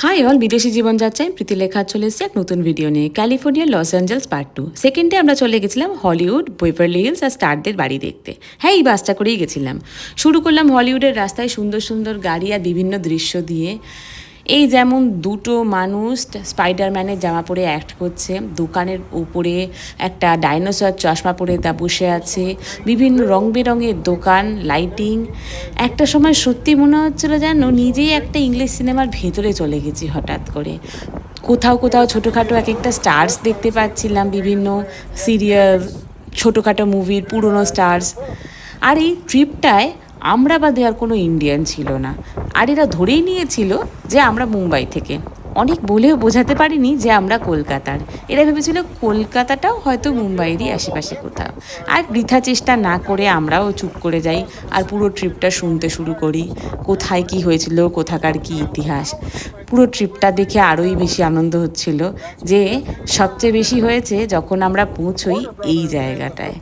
High all, বিদেশি জীবনযাত্রায় প্রীতিলেখা চলে এসেছে এক নতুন ভিডিও নিয়ে। ক্যালিফোর্নিয়া লস অ্যাঞ্জেলস পার্ট 2 সেকেন্ডে আমরা চলে গেছিলাম হলিউড, বেভারলি হিলস আর স্টারদের বাড়ি দেখতে। হ্যাঁ, এই বাসটা করেই গেছিলাম। শুরু করলাম হলিউডের রাস্তায় সুন্দর সুন্দর গাড়ি আর বিভিন্ন দৃশ্য দিয়ে। এই যেমন দুটো মানুষ স্পাইডারম্যানের জামা পরে অ্যাক্ট করছে, দোকানের উপরে একটা ডাইনোসর চশমা পরে তা বসে আছে, বিভিন্ন রং বেরঙের দোকান, লাইটিং। একটা সময় সত্যি মনে হচ্ছিল যেন নিজেই একটা ইংলিশ সিনেমার ভেতরে চলে গেছি হঠাৎ করে। কোথাও কোথাও ছোটোখাটো এক একটা স্টার্স দেখতে পাচ্ছিলাম, বিভিন্ন সিরিয়াল, ছোটোখাটো মুভির পুরনো স্টার্স। আর এই ট্রিপটায় আমরা বাদে আর কোনো ইন্ডিয়ান ছিল না। আর এরা ধরেই নিয়েছিল যে আমরা মুম্বাই থেকে। অনেক বলেও বোঝাতে পারিনি যে আমরা কলকাতার। এরা ভেবেছিল কলকাতাটাও হয়তো মুম্বাইয়েরই আশেপাশে কোথাও। আর বৃথা চেষ্টা না করে আমরাও চুপ করে যাই আর পুরো ট্রিপটা শুনতে শুরু করি, কোথায় কি হয়েছিল, কোথাকার কি ইতিহাস। পুরো ট্রিপটা দেখে আরোই বেশি আনন্দ হচ্ছিল। যে সবচেয়ে বেশি হয়েছে যখন আমরা পৌঁছই এই জায়গাটায়,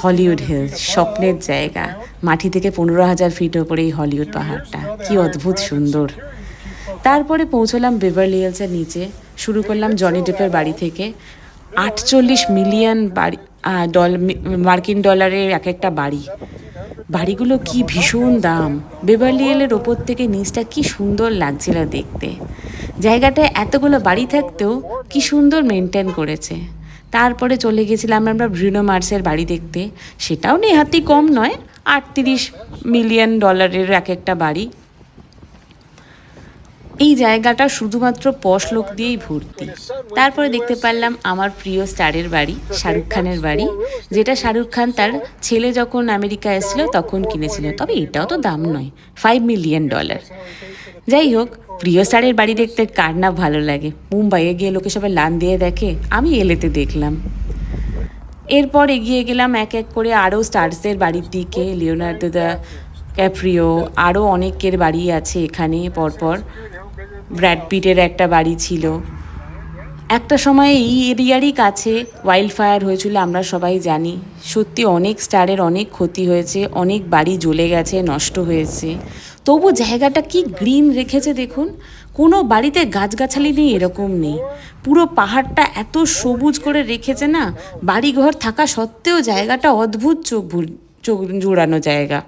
হলিউড হিলস, স্বপ্নের জায়গা। মাটি থেকে 15,000 ফিট ওপরে এই হলিউড পাহাড়টা, কি অদ্ভুত সুন্দর। তারপরে পৌঁছলাম বেভারলি হিলসের নিচে। শুরু করলাম জনি ডেপের বাড়ি থেকে। 48 মিলিয়ন বাড়ি, মার্কিন ডলারের এক একটা বাড়ি। বাড়িগুলো কি ভীষণ দাম। বেভারলি হিলের ওপর থেকে নিচটা কি সুন্দর লাগছিল দেখতে। জায়গাটায় এতগুলো বাড়ি থাকতেও কি সুন্দর মেনটেন করেছে। তারপরে চলে গেছিলাম আমরা ব্রুনো মার্সের বাড়ি দেখতে। সেটাও নেহাতি কম নয়, 38 মিলিয়ন ডলারের এক একটা বাড়ি। এই জায়গাটা শুধুমাত্র পশ লোক দিয়েই ভর্তি। তারপরে দেখতে পারলাম আমার প্রিয় স্টারের বাড়ি, শাহরুখ খানের বাড়ি, যেটা শাহরুখ খান তার ছেলে যখন আমেরিকা এসেছিল তখন কিনেছিল। তবে এটাও তো দাম নয়, 5 মিলিয়ন ডলার। যাই হোক, প্রিয় স্টারের বাড়ি দেখতে কার না ভালো লাগে। মুম্বাইয়ে গিয়ে লোকে সবাই লান দিয়ে দেখে, আমি এলেতে দেখলাম। এরপর এগিয়ে গেলাম এক এক করে আরও স্টার্সদের বাড়ির দিকে। লিওনার্দো দ্য ক্যাপ্রিও, আরও অনেকের বাড়ি আছে এখানে পরপর। ব্র্যাড পিটের একটা বাড়ি ছিল। একটা সময় এই এরিয়ারই কাছে ওয়াইল্ড ফায়ার হয়েছিল, আমরা সবাই জানি। সত্যি অনেক স্টারের অনেক ক্ষতি হয়েছে, অনেক বাড়ি জ্বলে গেছে, নষ্ট হয়েছে। তবু জায়গাটা কি গ্রিন রেখেছে দেখুন। কোনো বাড়িতে গাছগাছালি নেই এরকম নেই। পুরো পাহাড়টা এত সবুজ করে রেখেছে না, বাড়িঘর থাকা সত্ত্বেও জায়গাটা অদ্ভুত চোখ জোড়ানো জায়গা।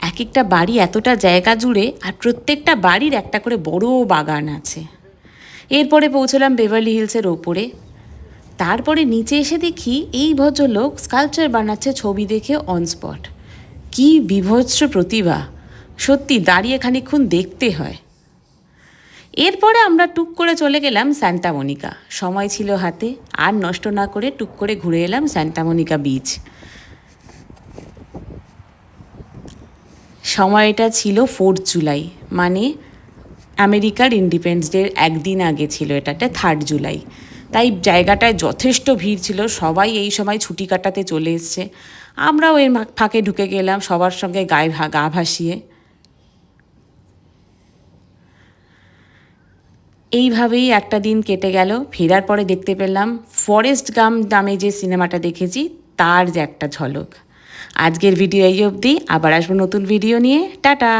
এক একটা বাড়ি এতটা জায়গা জুড়ে, আর প্রত্যেকটা বাড়ির একটা করে বড় বাগান আছে। এরপরে পৌঁছলাম বেভারলি হিলসের ওপরে। তারপরে নিচে এসে দেখি এই ভদ্রলোক স্কাল্পচার বানাচ্ছে ছবি দেখে অন স্পট। কি বিভৎস প্রতিভা, সত্যি দাঁড়িয়ে খানিকক্ষণ দেখতে হয়। এরপরে আমরা টুক করে চলে গেলাম সান্টা মনিকা। সময় ছিল হাতে, আর নষ্ট না করে টুক করে ঘুরে এলাম সান্টা মনিকা বিচ। সময়টা ছিল 4 জুলাই, মানে আমেরিকার ইন্ডিপেন্ডেন্স ডের একদিন আগে ছিল, এটাতে 3 জুলাই। তাই জায়গাটায় যথেষ্ট ভিড় ছিল, সবাই এই সময় ছুটি কাটাতে চলে এসছে। আমরাও এর ফাঁকে ঢুকে গেলাম সবার সঙ্গে গা ভাসিয়ে। এইভাবেই একটা দিন কেটে গেল। ফেরার পরে দেখতে পেলাম ফরেস্ট গাম্প নামে যে সিনেমাটা দেখেছি তার যে একটা ঝলক। আজকের ভিডিও এই অবধি, আবার আসবো নতুন ভিডিও নিয়ে। টাটা।